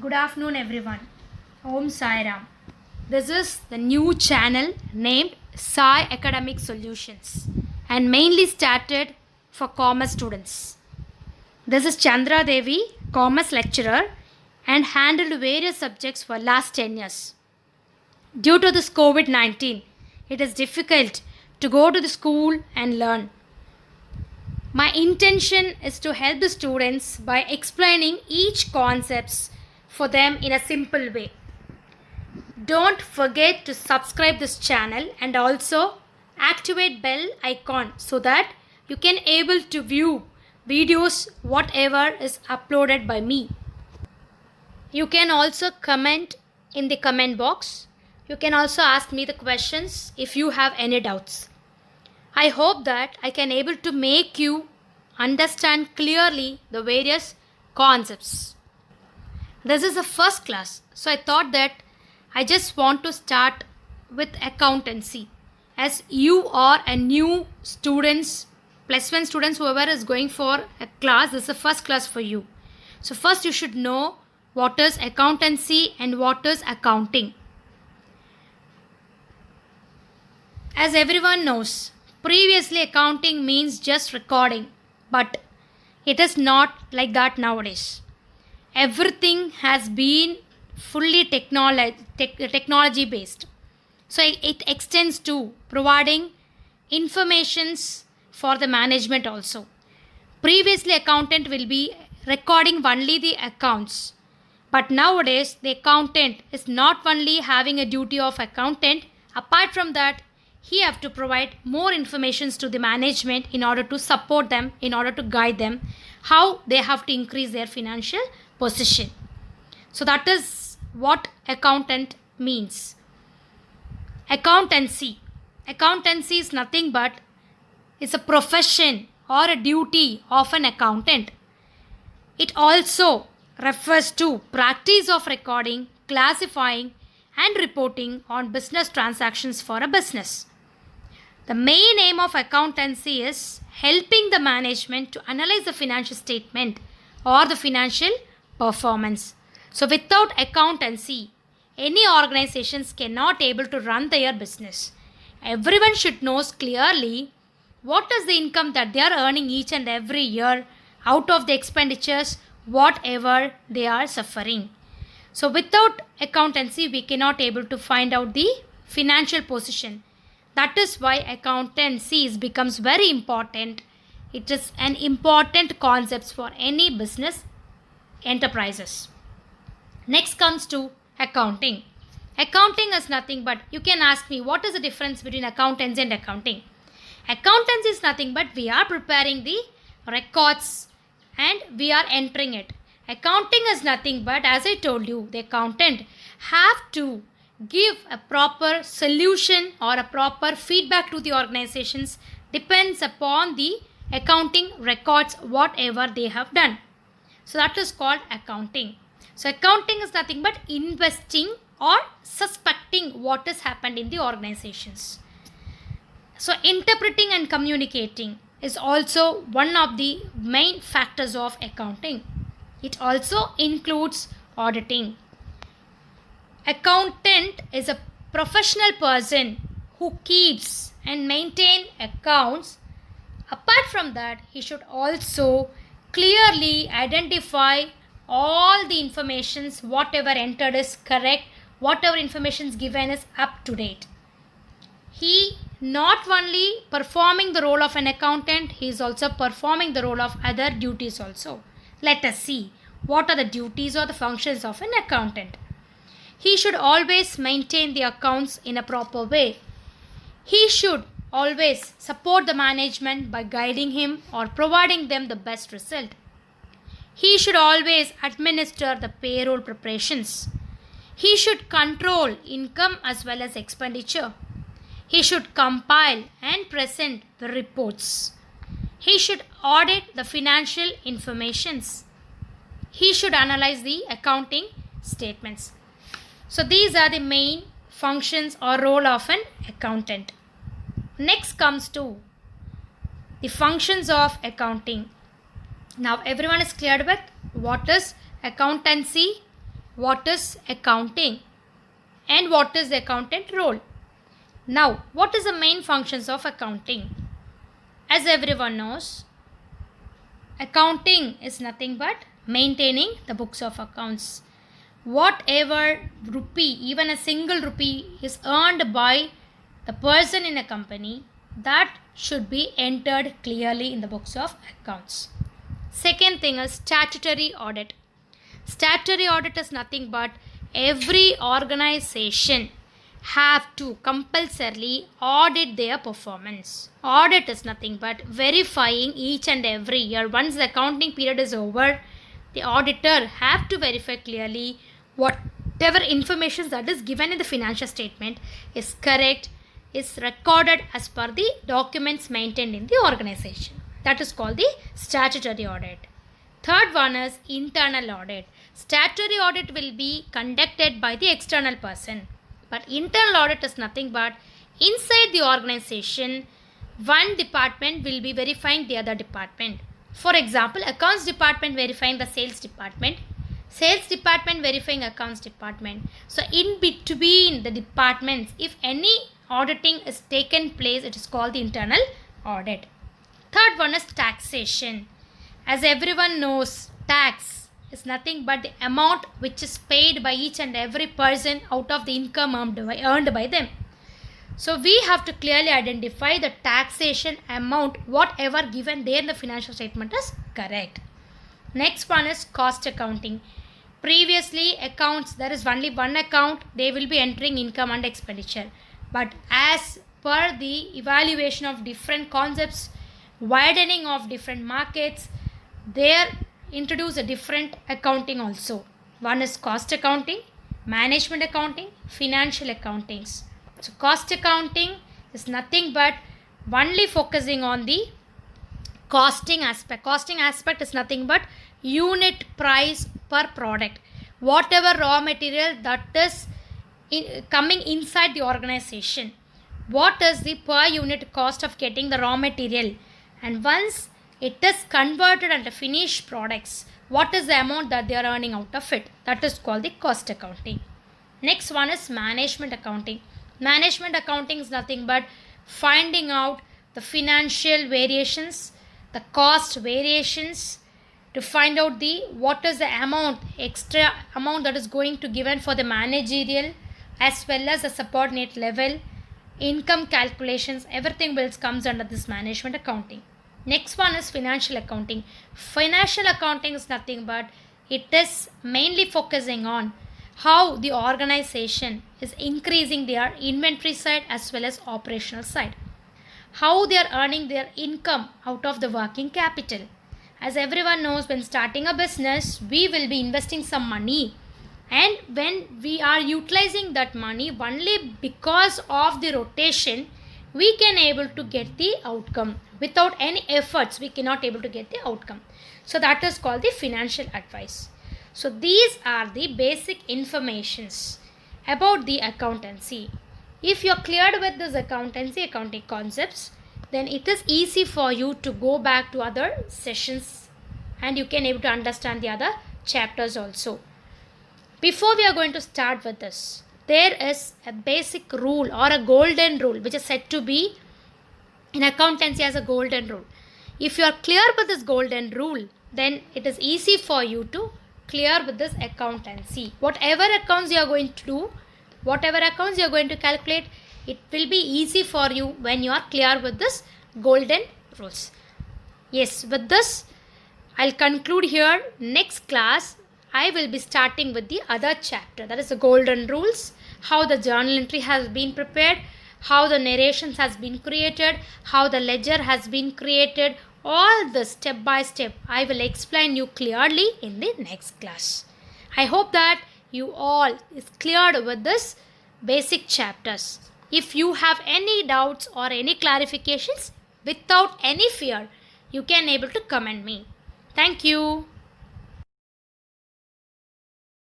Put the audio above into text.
Good afternoon, everyone. Om Sai Ram. This is the new channel named Sai Academic Solutions and mainly started for commerce students. This is Chandra Devi, commerce lecturer, and handled various subjects for last 10 years. Due to this COVID-19, it is difficult to go to the school and learn. My intention is to help the students by explaining each concepts for them in a simple way. Don't forget to subscribe this channel and also activate bell icon so that you can able to view videos whatever is uploaded by me. You can also comment in the comment box. You can also ask me the questions if you have any doubts. I hope that I can able to make you understand clearly the various concepts. This is the first class, so I thought that I just want to start with accountancy. As you are a new students, plus one students, whoever is going for a class, this is the first class for you. So first you should know what is accountancy and what is accounting. As everyone knows, previously accounting means just recording, but it is not like that nowadays. Everything has been fully technology based. So it extends to providing informations for the management also. Previously accountant will be recording only the accounts. But nowadays the accountant is not only having a duty of accountant, apart from that he have to provide more informations to the management in order to support them, in order to guide them how they have to increase their financial position. So that is what accountant means. Accountancy is nothing but it's a profession or a duty of an accountant. It also refers to practice of recording, classifying and reporting on business transactions for a business. The main aim of accountancy is helping the management to analyze the financial statement or the financial performance. So without accountancy, any organizations cannot able to run their business. Everyone should know clearly what is the income that they are earning each and every year out of the expenditures, whatever they are suffering. So without accountancy, we cannot able to find out the financial position. That is why accountancy becomes very important. It is an important concept for any business enterprises. Next comes to accounting. Accounting is nothing but, you can ask me, what is the difference between accountancy and accounting? Accountancy is nothing but we are preparing the records and we are entering it. Accounting is nothing but, as I told you, the accountant have to give a proper solution or a proper feedback to the organizations, depends upon the accounting records whatever they have done. So that is called accounting. So accounting is nothing but investing or suspecting what has happened in the organizations. So interpreting and communicating is also one of the main factors of accounting. It also includes auditing. Accountant is a professional person who keeps and maintain accounts. Apart from that, he should also clearly identify all the informations, whatever entered is correct, whatever information is given is up to date. He not only performing the role of an accountant, he is also performing the role of other duties also. Let us see what are the duties or the functions of an accountant. He should always maintain the accounts in a proper way. He should always support the management by guiding him or providing them the best result. He should always administer the payroll preparations. He should control income as well as expenditure. He should compile and present the reports. He should audit the financial informations. He should analyze the accounting statements. So these are the main functions or role of an accountant. Next comes to the functions of accounting. Now everyone is cleared with what is accountancy, what is accounting and what is the accountant role. Now, what is the main functions of accounting? As everyone knows, accounting is nothing but maintaining the books of accounts. Whatever rupee, even a single rupee, is earned by the person in a company, that should be entered clearly in the books of accounts. Second thing is statutory audit. Statutory audit is nothing but every organization have to compulsorily audit their performance. Audit is nothing but verifying each and every year. Once the accounting period is over, the auditor have to verify clearly whatever information that is given in the financial statement is correct, is recorded as per the documents maintained in the organization. That is called the statutory audit. Third one is internal audit. Statutory audit will be conducted by the external person, but internal audit is nothing but inside the organization, one department will be verifying the other department. For example, accounts department verifying the sales department verifying accounts department. So in between the departments, if any auditing is taken place, it is called the internal audit. Third one is taxation. As everyone knows, tax is nothing but the amount which is paid by each and every person out of the income earned by them. So we have to clearly identify the taxation amount, whatever given there in the financial statement is correct. Next one is cost accounting. Previously accounts, there is only one account, they will be entering income and expenditure. But as per the evaluation of different concepts, widening of different markets, they introduce a different accounting also. One is cost accounting, management accounting, financial accountings. So cost accounting is nothing but only focusing on the costing aspect. Costing aspect is nothing but unit price per product. Whatever raw material that is coming inside the organization, what is the per unit cost of getting the raw material, and once it is converted into finished products, what is the amount that they are earning out of it. That is called the cost accounting. Next one is management accounting. Management accounting is nothing but finding out the financial variations, the cost variations, to find out the what is the amount, extra amount that is going to given for the managerial as well as the subordinate level, income calculations, everything will comes under this management accounting. Next one is financial accounting. Financial accounting is nothing but it is mainly focusing on how the organization is increasing their inventory side as well as operational side, how they are earning their income out of the working capital. As everyone knows, when starting a business, we will be investing some money, and when we are utilizing that money only because of the rotation, we can able to get the outcome. Without any efforts, we cannot able to get the outcome. So that is called the financial advice. So these are the basic informations about the accountancy. If you are cleared with this accounting concepts, then it is easy for you to go back to other sessions and you can able to understand the other chapters also. Before we are going to start with this, there is a basic rule or a golden rule which is said to be in accountancy as a golden rule. If you are clear with this golden rule, then it is easy for you to clear with this accountancy. Whatever accounts you are going to do, whatever accounts you are going to calculate, it will be easy for you when you are clear with this golden rules. Yes, with this I'll conclude here. Next class I will be starting with the other chapter, that is the golden rules, how the journal entry has been prepared, how the narrations has been created, how the ledger has been created. All this step by step I will explain you clearly in the next class. I hope that you all is cleared with this basic chapters. If you have any doubts or any clarifications, without any fear, you can able to comment me. Thank you.